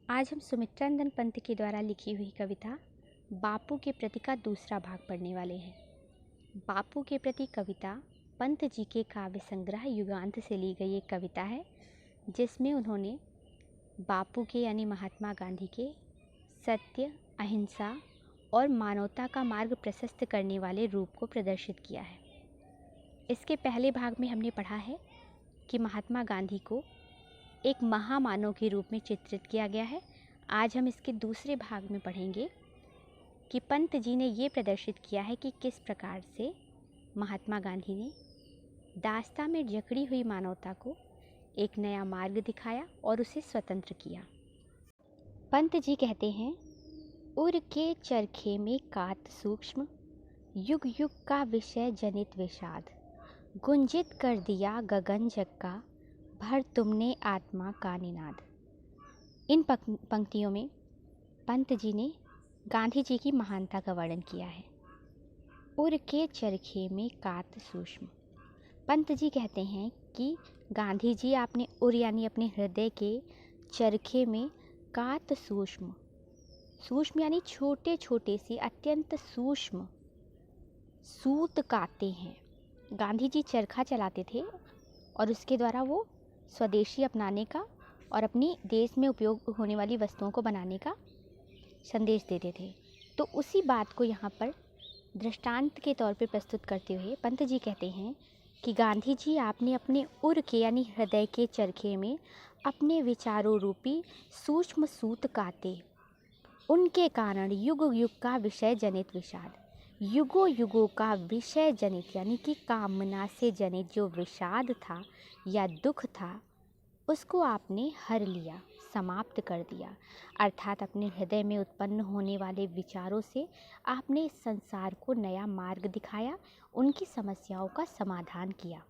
आज हम सुमित्रा नंदन पंत के द्वारा लिखी हुई कविता बापू के प्रति का दूसरा भाग पढ़ने वाले हैं। बापू के प्रति कविता पंत जी के काव्य संग्रह युगांत से ली गई एक कविता है, जिसमें उन्होंने बापू के यानी महात्मा गांधी के सत्य, अहिंसा और मानवता का मार्ग प्रशस्त करने वाले रूप को प्रदर्शित किया है। इसके पहले भाग में हमने पढ़ा है कि महात्मा गांधी को एक महामानव के रूप में चित्रित किया गया है। आज हम इसके दूसरे भाग में पढ़ेंगे कि पंत जी ने ये प्रदर्शित किया है कि किस प्रकार से महात्मा गांधी ने दास्ता में जकड़ी हुई मानवता को एक नया मार्ग दिखाया और उसे स्वतंत्र किया। पंत जी कहते हैं, उर के चरखे में कात सूक्ष्म, युग युग का विषय जनित विषाद, गुंजित कर दिया गगन जग का, भर तुमने आत्मा का निनाद। इन पंक्तियों में पंत जी ने गांधी जी की महानता का वर्णन किया है। उर के चरखे में कात सूक्ष्म। पंत जी कहते हैं कि गांधी जी आपने उर यानी अपने हृदय के चरखे में कात सूक्ष्म, सूक्ष्म यानी छोटे छोटे से अत्यंत सूक्ष्म सूत काते हैं। गांधी जी चरखा चलाते थे और उसके द्वारा वो स्वदेशी अपनाने का और अपनी देश में उपयोग होने वाली वस्तुओं को बनाने का संदेश देते थे। तो उसी बात को यहाँ पर दृष्टांत के तौर पर प्रस्तुत करते हुए पंत जी कहते हैं कि गांधी जी आपने अपने उर के यानी हृदय के चरखे में अपने विचारों रूपी सूक्ष्म सूत काते, उनके कारण युग युग का विषय जनित विषाद, युगों युगों का विषय जनित यानी कि कामना से जनित जो विषाद था या दुख था, उसको आपने हर लिया, समाप्त कर दिया। अर्थात अपने हृदय में उत्पन्न होने वाले विचारों से आपने इस संसार को नया मार्ग दिखाया, उनकी समस्याओं का समाधान किया।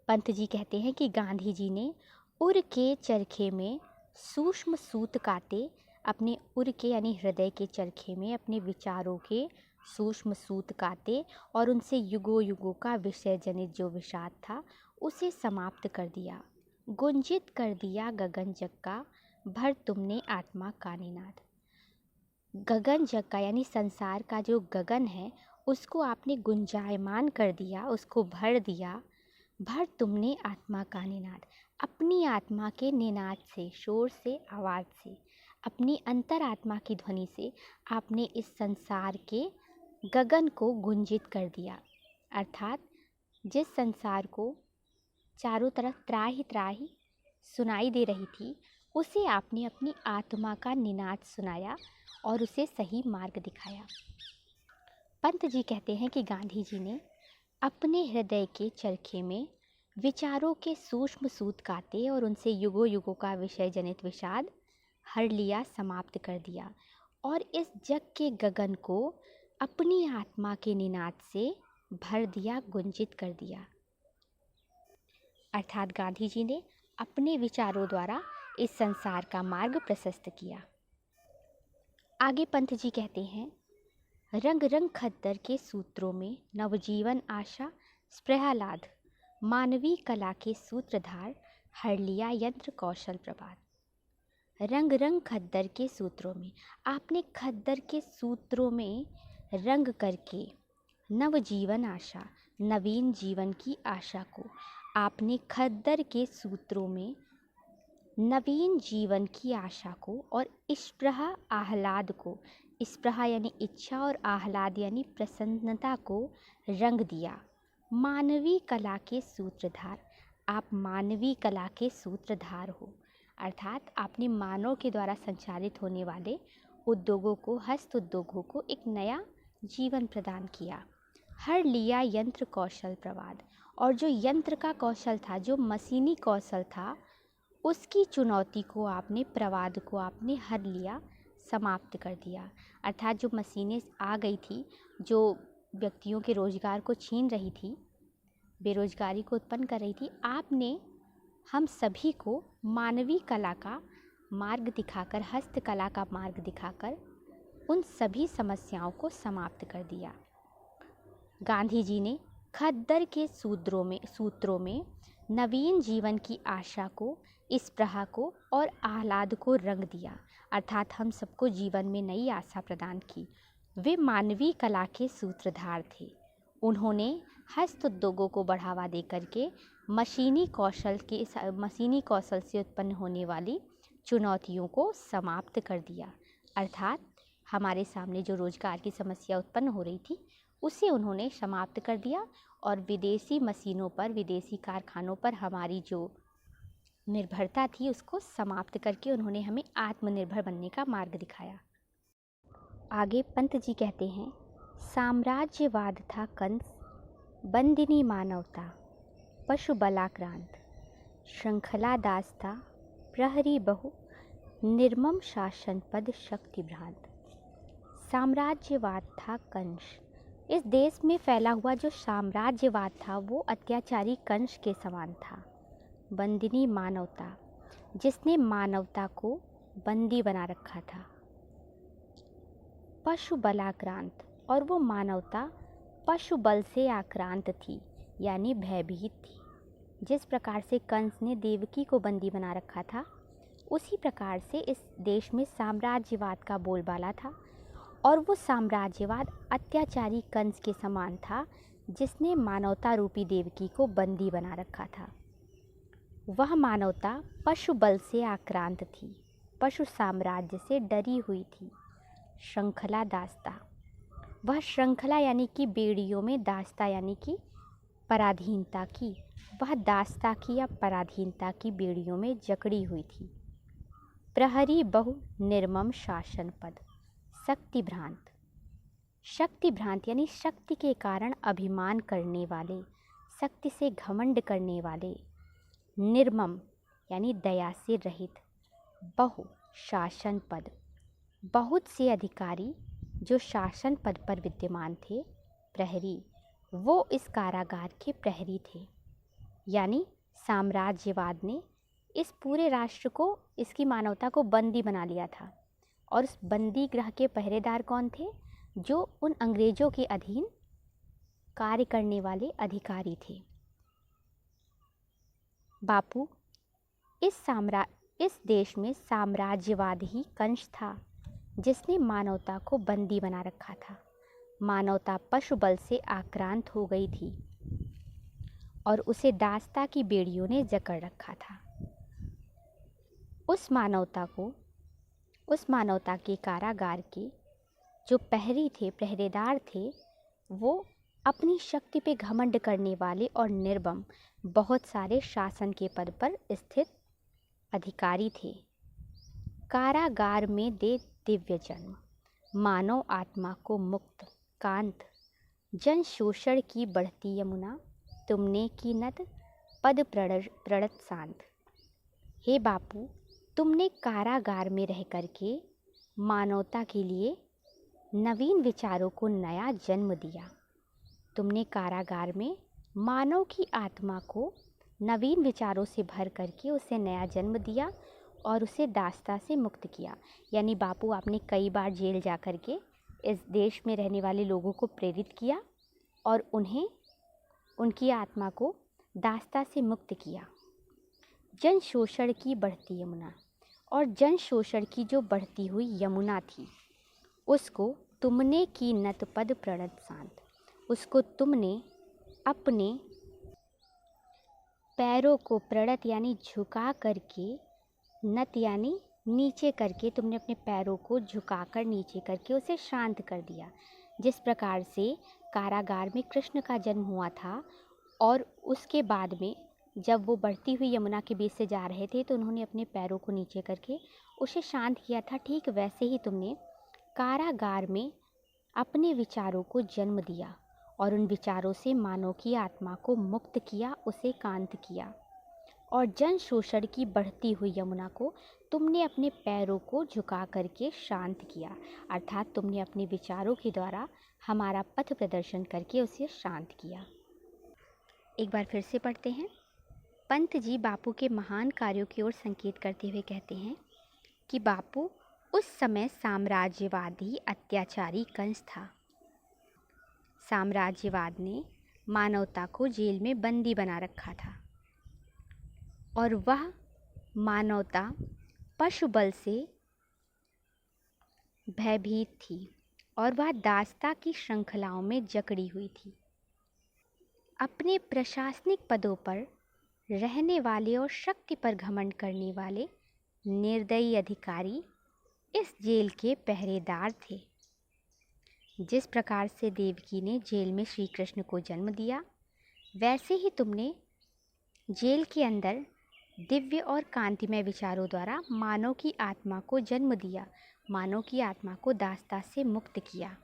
पंत जी कहते हैं कि गांधी जी ने उर के चरखे में सूक्ष्म सूत काते, अपने उर के यानी हृदय के चरखे में अपने विचारों के सूक्ष्म सूत काते और उनसे युगों युगों का विषय जनित जो विषाद था उसे समाप्त कर दिया। गुंजित कर दिया गगन जग का, भर तुमने आत्मा का निनाद। गगन जग का यानी संसार का जो गगन है उसको आपने गुंजायमान कर दिया, उसको भर दिया। भर तुमने आत्मा का निनाद, अपनी आत्मा के निनाद से, शोर से, आवाज़ से, अपनी अंतरात्मा की ध्वनि से आपने इस संसार के गगन को गुंजित कर दिया। अर्थात जिस संसार को चारों तरफ त्राही सुनाई दे रही थी, उसे आपने अपनी आत्मा का निनाद सुनाया और उसे सही मार्ग दिखाया। पंत जी कहते हैं कि गांधी जी ने अपने हृदय के चरखे में विचारों के सूक्ष्म सूत काते और उनसे युगों युगों का विषय जनित विषाद हर लिया, समाप्त कर दिया और इस जग के गगन को अपनी आत्मा के निनाद से भर दिया, गुंजित कर दिया। अर्थात गांधी जी ने अपने विचारों द्वारा इस संसार का मार्ग प्रशस्त किया। आगे पंत जी कहते हैं, रंग रंग खद्दर के सूत्रों में नवजीवन आशा स्प्रहलाद, मानवीय कला के सूत्रधार हर लिया यंत्र कौशल प्रभात। रंग रंग खद्दर के सूत्रों में, आपने खद्दर के सूत्रों में रंग करके नवजीवन आशा, नवीन जीवन की आशा को आपने खद्दर के सूत्रों में नवीन जीवन की आशा को और स्पृह आह्लाद को, स्पृह यानी इच्छा और आह्लाद यानी प्रसन्नता को रंग दिया। मानवीय कला के सूत्रधार, आप मानवीय कला के सूत्रधार हो। अर्थात आपने मानव के द्वारा संचालित होने वाले उद्योगों को, हस्त उद्योगों को एक नया जीवन प्रदान किया। हर लिया यंत्र कौशल प्रवाद, और जो यंत्र का कौशल था, जो मशीनी कौशल था, उसकी चुनौती को आपने, प्रवाद को आपने हर लिया, समाप्त कर दिया। अर्थात जो मशीनें आ गई थी, जो व्यक्तियों के रोजगार को छीन रही थी, बेरोजगारी को उत्पन्न कर रही थी, आपने हम सभी को मानवीय कला का मार्ग दिखाकर, हस्तकला का मार्ग दिखाकर उन सभी समस्याओं को समाप्त कर दिया। गांधी जी ने खद्दर के सूत्रों में नवीन जीवन की आशा को इस प्रहा को और आह्लाद को रंग दिया, अर्थात हम सबको जीवन में नई आशा प्रदान की। वे मानवीय कला के सूत्रधार थे। उन्होंने हस्त उद्योगों को बढ़ावा देकर के मशीनी कौशल से उत्पन्न होने वाली चुनौतियों को समाप्त कर दिया, अर्थात हमारे सामने जो रोजगार की समस्या उत्पन्न हो रही थी उसे उन्होंने समाप्त कर दिया और विदेशी मशीनों पर, विदेशी कारखानों पर हमारी जो निर्भरता थी उसको समाप्त करके उन्होंने हमें आत्मनिर्भर बनने का मार्ग दिखाया। आगे पंत जी कहते हैं, साम्राज्यवाद था कंस, बंदिनी मानवता, पशु बलाक्रांत, श्रृंखला दास था, प्रहरी बहु, निर्मम शासन पद शक्ति भ्रांत। साम्राज्यवाद था कंस। इस देश में फैला हुआ जो साम्राज्यवाद था वो अत्याचारी कंस के समान था। बंदिनी मानवता, जिसने मानवता को बंदी बना रखा था। पशु बलाक्रांत, और वो मानवता पशु बल से आक्रांत थी, यानी भयभीत थी। जिस प्रकार से कंस ने देवकी को बंदी बना रखा था, उसी प्रकार से इस देश में साम्राज्यवाद का बोलबाला था, और वो साम्राज्यवाद अत्याचारी कंस के समान था, जिसने मानवता रूपी देवकी को बंदी बना रखा था। वह मानवता पशु बल से आक्रांत थी, पशु साम्राज्य से डरी हुई थी। श्रृंखला दास्ता, वह श्रृंखला यानी कि बेड़ियों में, दास्ता यानी कि पराधीनता की, वह दास्ता की या पराधीनता की बेड़ियों में जकड़ी हुई थी। प्रहरी बहु, निर्मम शासन पद, शक्ति भ्रांत। शक्ति भ्रांत यानी शक्ति के कारण अभिमान करने वाले, शक्ति से घमंड करने वाले। निर्मम यानी दया से रहित। बहु, शासन पद, बहुत से अधिकारी जो शासन पद पर विद्यमान थे। प्रहरी, वो इस कारागार के प्रहरी थे, यानी साम्राज्यवाद ने इस पूरे राष्ट्र को, इसकी मानवता को बंदी बना लिया था। और उस बंदी गृह के पहरेदार कौन थे? जो उन अंग्रेजों के अधीन कार्य करने वाले अधिकारी थे। बापू, इस देश में साम्राज्यवाद ही कंस था, जिसने मानवता को बंदी बना रखा था। मानवता पशु बल से आक्रांत हो गई थी और उसे दास्ता की बेड़ियों ने जकड़ रखा था। उस मानवता के कारागार के जो प्रहरी थे, पहरेदार थे, वो अपनी शक्ति पे घमंड करने वाले और निर्मम बहुत सारे शासन के पद पर स्थित अधिकारी थे। कारागार में दे दिव्य जन्म, मानव आत्मा को मुक्त कांत। जन शोषण की बढ़ती यमुना, तुमने की नद पद प्रणत शांत। हे बापू, तुमने कारागार में रह करके मानवता के लिए नवीन विचारों को नया जन्म दिया। तुमने कारागार में मानव की आत्मा को नवीन विचारों से भर करके उसे नया जन्म दिया और उसे दास्ता से मुक्त किया। यानी बापू, आपने कई बार जेल जा कर के इस देश में रहने वाले लोगों को प्रेरित किया और उन्हें, उनकी आत्मा को दास्ता से मुक्त किया। जन शोषण की बढ़ती यमुना, और जन शोषण की जो बढ़ती हुई यमुना थी, उसको तुमने की नत पद प्रणत शांत, उसको तुमने अपने पैरों को प्रणत यानी झुका करके, नत यानी नीचे करके, तुमने अपने पैरों को झुकाकर नीचे करके उसे शांत कर दिया। जिस प्रकार से कारागार में कृष्ण का जन्म हुआ था और उसके बाद में जब वो बढ़ती हुई यमुना के बीच से जा रहे थे तो उन्होंने अपने पैरों को नीचे करके उसे शांत किया था, ठीक वैसे ही तुमने कारागार में अपने विचारों को जन्म दिया और उन विचारों से मानव की आत्मा को मुक्त किया, उसे कांत किया। और जन शोषण की बढ़ती हुई यमुना को तुमने अपने पैरों को झुका करके शांत किया, अर्थात तुमने अपने विचारों के द्वारा हमारा पथ प्रदर्शन करके उसे शांत किया। एक बार फिर से पढ़ते हैं। पंत जी बापू के महान कार्यों की ओर संकेत करते हुए कहते हैं कि बापू, उस समय साम्राज्यवादी अत्याचारी कंस था। साम्राज्यवाद ने मानवता को जेल में बंदी बना रखा था और वह मानवता पशु बल से भयभीत थी और वह दासता की श्रृंखलाओं में जकड़ी हुई थी। अपने प्रशासनिक पदों पर रहने वाले और शक्ति पर घमंड करने वाले निर्दयी अधिकारी इस जेल के पहरेदार थे। जिस प्रकार से देवकी ने जेल में श्री कृष्ण को जन्म दिया, वैसे ही तुमने जेल के अंदर दिव्य और कांतिमय विचारों द्वारा मानव की आत्मा को जन्म दिया, मानव की आत्मा को दासता से मुक्त किया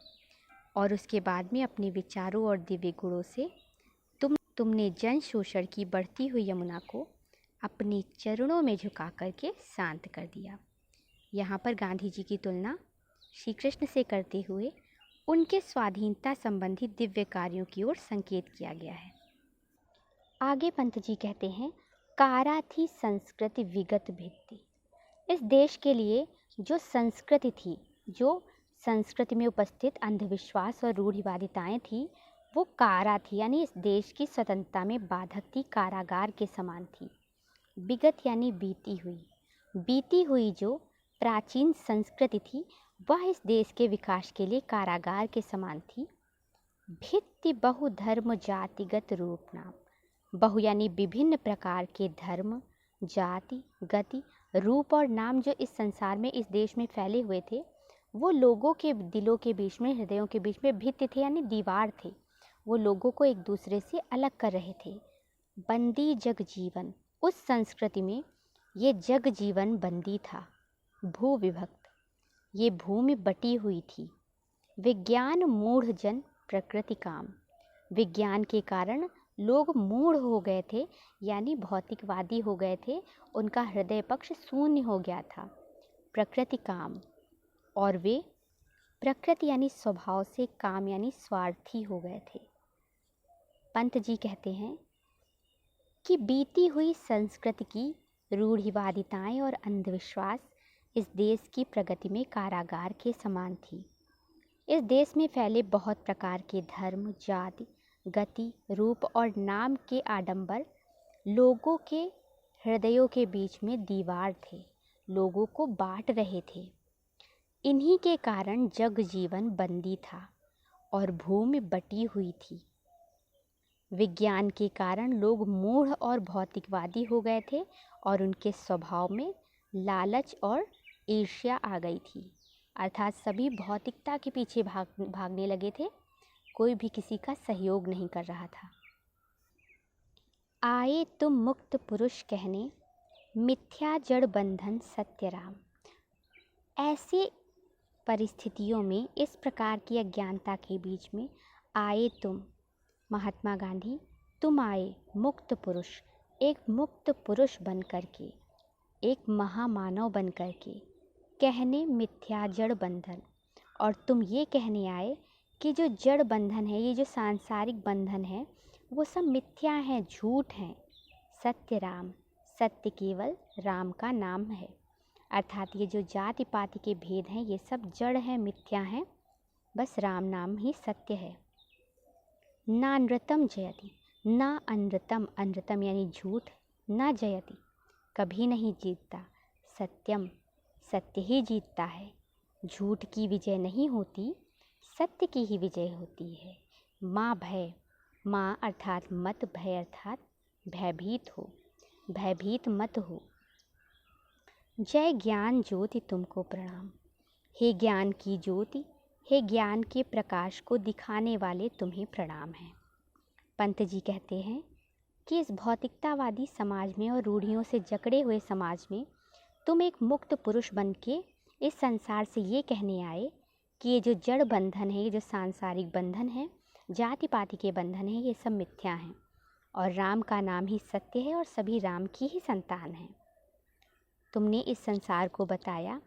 और उसके बाद में अपने विचारों और दिव्य गुणों से तुमने जन शोषण की बढ़ती हुई यमुना को अपने चरणों में झुका करके शांत कर दिया। यहाँ पर गांधी जी की तुलना श्री कृष्ण से करते हुए उनके स्वाधीनता संबंधी दिव्य कार्यों की ओर संकेत किया गया है। आगे पंत जी कहते हैं, कारा थी संस्कृति विगत भित्ति। इस देश के लिए जो संस्कृति थी, जो संस्कृति में उपस्थित अंधविश्वास और रूढ़िवादिताएं थी, वो कारा थी, यानी इस देश की स्वतंत्रता में बाधक थी, कारागार के समान थी। विगत यानी बीती हुई जो प्राचीन संस्कृति थी, वह इस देश के विकास के लिए कारागार के समान थी। भित्ति बहु धर्म जातिगत रूप नाम। बहु यानी विभिन्न प्रकार के धर्म, जाति, गति, रूप और नाम जो इस संसार में, इस देश में फैले हुए थे, वो लोगों के दिलों के बीच में, हृदयों के बीच में भित्ति थे, यानी दीवार थे। वो लोगों को एक दूसरे से अलग कर रहे थे। बंदी जग जीवन, उस संस्कृति में ये जग जीवन बंदी था। भू विभक्त, ये भूमि बटी हुई थी। विज्ञान मूढ़ जन प्रकृति काम, विज्ञान के कारण लोग मूढ़ हो गए थे, यानी भौतिकवादी हो गए थे, उनका हृदय पक्ष शून्य हो गया था। प्रकृति काम, और वे प्रकृति यानी स्वभाव से काम यानी स्वार्थी हो गए थे। पंत जी कहते हैं कि बीती हुई संस्कृति की रूढ़िवादिताएं और अंधविश्वास इस देश की प्रगति में कारागार के समान थी। इस देश में फैले बहुत प्रकार के धर्म, जाति, गति, रूप और नाम के आडंबर लोगों के हृदयों के बीच में दीवार थे, लोगों को बांट रहे थे। इन्हीं के कारण जग जीवन बंदी था और भूमि बटी हुई थी। विज्ञान के कारण लोग मूढ़ और भौतिकवादी हो गए थे और उनके स्वभाव में लालच और ईर्ष्या आ गई थी, अर्थात सभी भौतिकता के पीछे भागने लगे थे, कोई भी किसी का सहयोग नहीं कर रहा था। आए तुम मुक्त पुरुष कहने, मिथ्या जड़ बंधन सत्य राम। ऐसी परिस्थितियों में, इस प्रकार की अज्ञानता के बीच में आए तुम, महात्मा गांधी, तुम आए मुक्त पुरुष, एक मुक्त पुरुष बन करके, एक महामानव बन करके, कहने मिथ्या जड़ बंधन, और तुम ये कहने आए कि जो जड़ बंधन है, ये जो सांसारिक बंधन है, वो सब मिथ्या हैं, झूठ हैं। सत्य राम, सत्य केवल राम का नाम है, अर्थात ये जो जाति पाति के भेद हैं, ये सब जड़ हैं, मिथ्या हैं, बस राम नाम ही सत्य है। ना नृतम जयति, ना अनृतम, अनृतम यानी झूठ, ना जयति कभी नहीं जीतता, सत्यम सत्य ही जीतता है। झूठ की विजय नहीं होती, सत्य की ही विजय होती है। माँ भय, माँ अर्थात मत, भय अर्थात भयभीत हो, भयभीत मत हो। जय ज्ञान ज्योति तुमको प्रणाम, हे ज्ञान की ज्योति, हे ज्ञान के प्रकाश को दिखाने वाले तुम्हें प्रणाम है। पंत जी कहते हैं कि इस भौतिकतावादी समाज में और रूढ़ियों से जकड़े हुए समाज में तुम एक मुक्त पुरुष बन के इस संसार से ये कहने आए कि ये जो जड़ बंधन है, ये जो सांसारिक बंधन है, जाति पाति के बंधन है, ये सब मिथ्या हैं और राम का नाम ही सत्य है और सभी राम की ही संतान हैं। तुमने इस संसार को बताया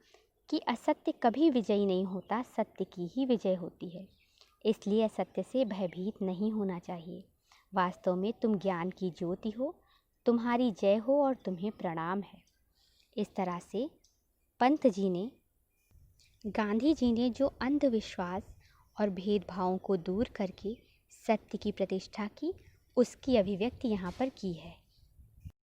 कि असत्य कभी विजयी नहीं होता, सत्य की ही विजय होती है, इसलिए असत्य से भयभीत नहीं होना चाहिए। वास्तव में तुम ज्ञान की ज्योति हो, तुम्हारी जय हो और तुम्हें प्रणाम है। इस तरह से पंत जी ने, गांधी जी ने जो अंधविश्वास और भेदभावों को दूर करके सत्य की प्रतिष्ठा की, उसकी अभिव्यक्ति यहाँ पर की है।